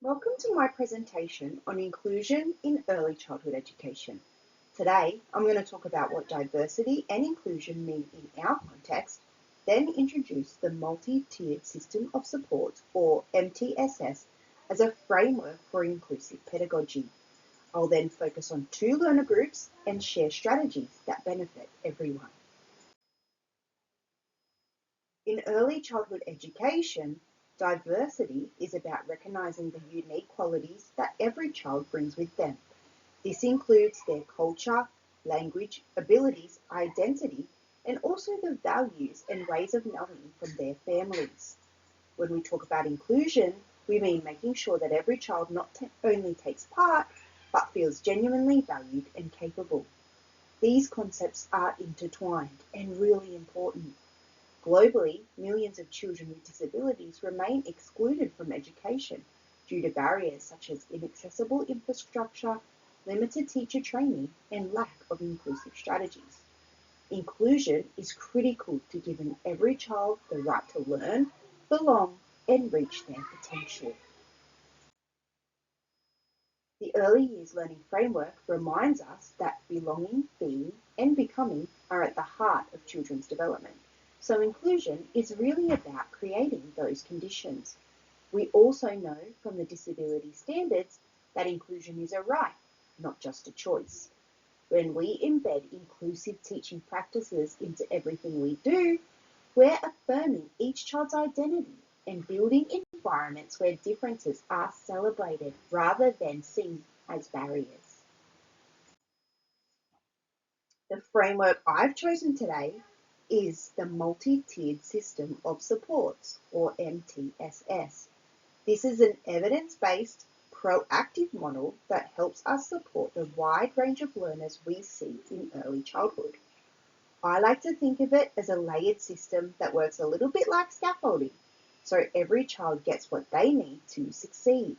Welcome to my presentation on inclusion in early childhood education. Today, I'm going to talk about what diversity and inclusion mean in our context, then introduce the multi-tiered system of support, or MTSS, as a framework for inclusive pedagogy. I'll then focus on two learner groups and share strategies that benefit everyone. In early childhood education, diversity is about recognizing the unique qualities that every child brings with them. This includes their culture, language, abilities, identity, and also the values and ways of knowing from their families. When we talk about inclusion, we mean making sure that every child not only takes part, but feels genuinely valued and capable. These concepts are intertwined and really important. Globally, millions of children with disabilities remain excluded from education due to barriers such as inaccessible infrastructure, limited teacher training, and lack of inclusive strategies. Inclusion is critical to giving every child the right to learn, belong, and reach their potential. The Early Years Learning Framework reminds us that belonging, being, and becoming are at the heart of children's development. So inclusion is really about creating those conditions. We also know from the disability standards that inclusion is a right, not just a choice. When we embed inclusive teaching practices into everything we do, we're affirming each child's identity and building environments where differences are celebrated rather than seen as barriers. The framework I've chosen today is the multi-tiered system of supports, or MTSS. This is an evidence-based, proactive model that helps us support the wide range of learners we see in early childhood. I like to think of it as a layered system that works a little bit like scaffolding, so every child gets what they need to succeed.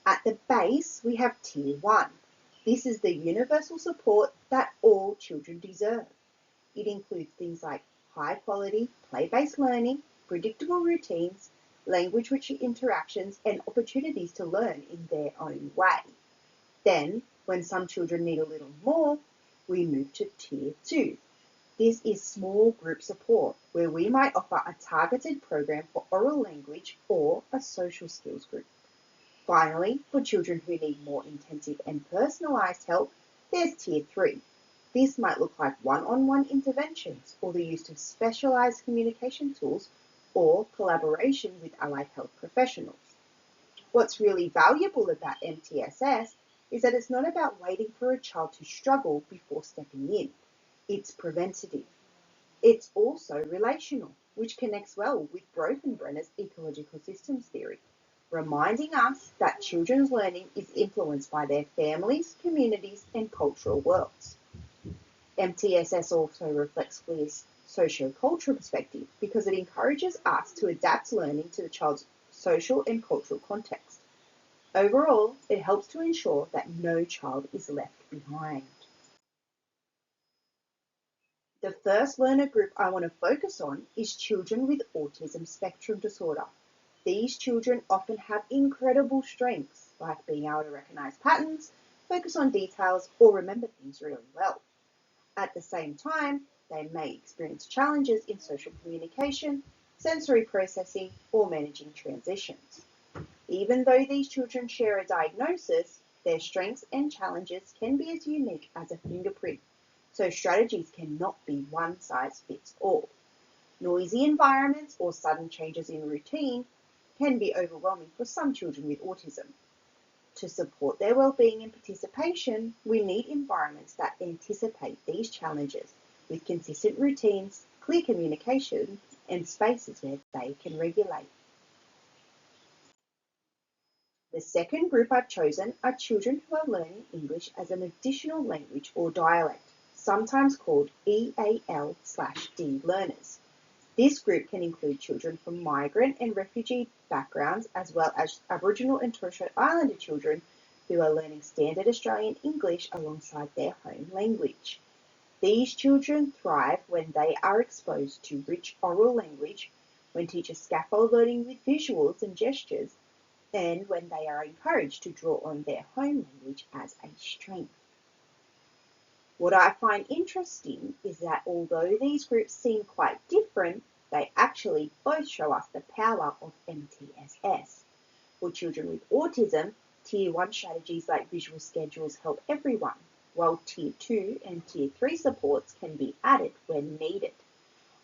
At the base, we have Tier 1. This is the universal support that all children deserve. It includes things like high quality, play-based learning, predictable routines, language-rich interactions, and opportunities to learn in their own way. Then, when some children need a little more, we move to Tier 2. This is small group support, where we might offer a targeted program for oral language or a social skills group. Finally, for children who need more intensive and personalised help, there's Tier 3. This might look like one-on-one interventions or the use of specialised communication tools or collaboration with allied health professionals. What's really valuable about MTSS is that it's not about waiting for a child to struggle before stepping in. It's preventative. It's also relational, which connects well with Brenner's ecological systems theory, reminding us that children's learning is influenced by their families, communities, and cultural worlds. MTSS also reflects CLEAR's socio-cultural perspective because it encourages us to adapt learning to the child's social and cultural context. Overall, it helps to ensure that no child is left behind. The first learner group I want to focus on is children with autism spectrum disorder. These children often have incredible strengths, like being able to recognize patterns, focus on details, or remember things really well. At the same time, they may experience challenges in social communication, sensory processing, or managing transitions. Even though these children share a diagnosis, their strengths and challenges can be as unique as a fingerprint, so strategies cannot be one size fits all. Noisy environments or sudden changes in routine can be overwhelming for some children with autism. To support their well-being and participation, we need environments that anticipate these challenges with consistent routines, clear communication, and spaces where they can regulate. The second group I've chosen are children who are learning English as an additional language or dialect, sometimes called EAL/D learners. This group can include children from migrant and refugee backgrounds, as well as Aboriginal and Torres Strait Islander children who are learning standard Australian English alongside their home language. These children thrive when they are exposed to rich oral language, when teachers scaffold learning with visuals and gestures, and when they are encouraged to draw on their home language as a strength. What I find interesting is that although these groups seem quite different, they actually both show us the power of MTSS. For children with autism, Tier 1 strategies like visual schedules help everyone, while Tier 2 and Tier 3 supports can be added when needed.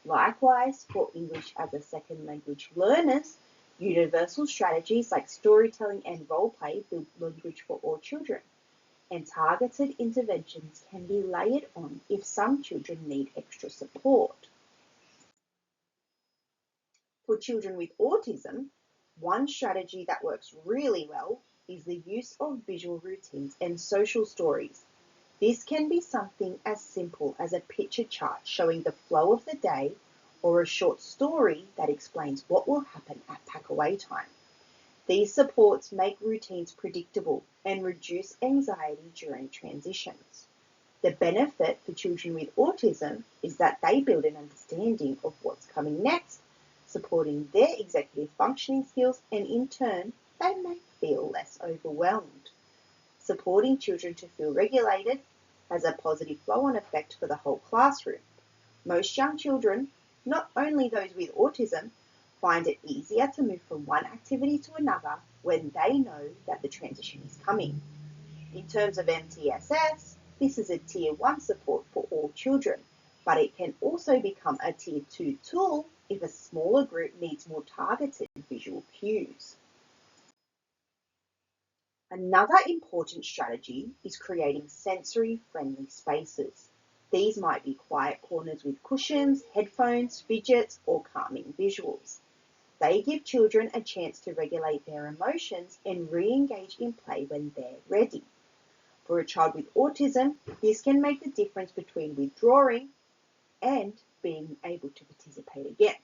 Likewise, for English as a second language learners, universal strategies like storytelling and role play build language for all children, and targeted interventions can be layered on if some children need extra support. For children with autism, one strategy that works really well is the use of visual routines and social stories. This can be something as simple as a picture chart showing the flow of the day or a short story that explains what will happen at pack-away time. These supports make routines predictable and reduce anxiety during transitions. The benefit for children with autism is that they build an understanding of what's coming next, supporting their executive functioning skills, and in turn, they may feel less overwhelmed. Supporting children to feel regulated has a positive flow-on effect for the whole classroom. Most young children, not only those with autism, find it easier to move from one activity to another when they know that the transition is coming. In terms of MTSS, this is a Tier 1 support for all children, but it can also become a Tier 2 tool if a smaller group needs more targeted visual cues. Another important strategy is creating sensory-friendly spaces. These might be quiet corners with cushions, headphones, fidgets, or calming visuals. They give children a chance to regulate their emotions and re-engage in play when they're ready. For a child with autism, this can make the difference between withdrawing and being able to participate again.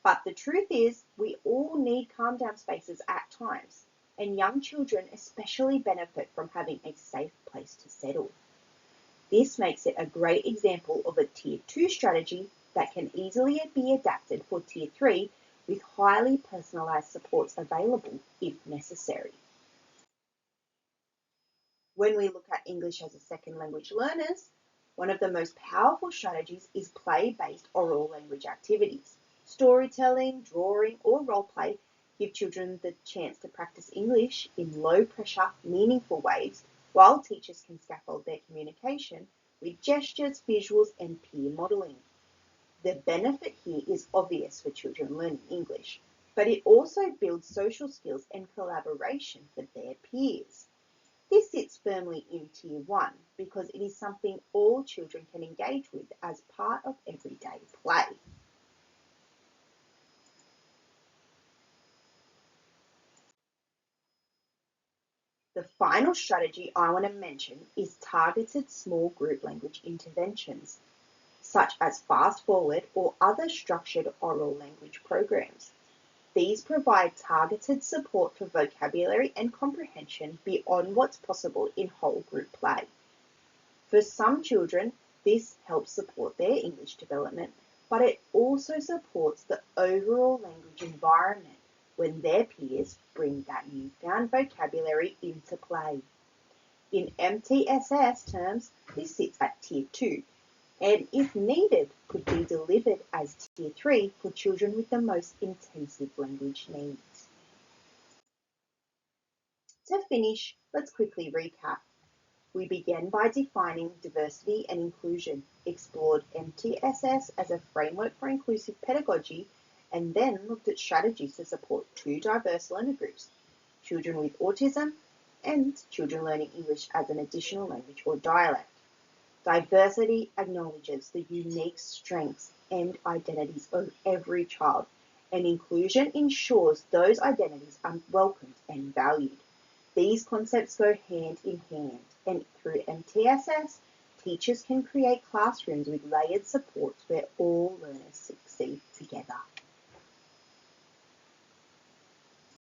But the truth is, we all need calm down spaces at times, and young children especially benefit from having a safe place to settle. This makes it a great example of a Tier 2 strategy that can easily be adapted for Tier 3 with highly personalised supports available if necessary. When we look at English as a second language learners, one of the most powerful strategies is play-based oral language activities. Storytelling, drawing, or role play give children the chance to practice English in low-pressure, meaningful ways, while teachers can scaffold their communication with gestures, visuals, and peer modelling. The benefit here is obvious for children learning English, but it also builds social skills and collaboration for their peers. This sits firmly in Tier 1 because it is something all children can engage with as part of everyday play. The final strategy I want to mention is targeted small group language interventions, such as Fast Forward or other structured oral language programs. These provide targeted support for vocabulary and comprehension beyond what's possible in whole group play. For some children, this helps support their English development, but it also supports the overall language environment when their peers bring that newfound vocabulary into play. In MTSS terms, this sits at Tier 2, and if needed, could be delivered as Tier 3 for children with the most intensive language needs. To finish, let's quickly recap. We began by defining diversity and inclusion, explored MTSS as a framework for inclusive pedagogy, and then looked at strategies to support two diverse learner groups, children with autism and children learning English as an additional language or dialect. Diversity acknowledges the unique strengths and identities of every child, and inclusion ensures those identities are welcomed and valued. These concepts go hand in hand, and through MTSS, teachers can create classrooms with layered supports where all learners succeed together.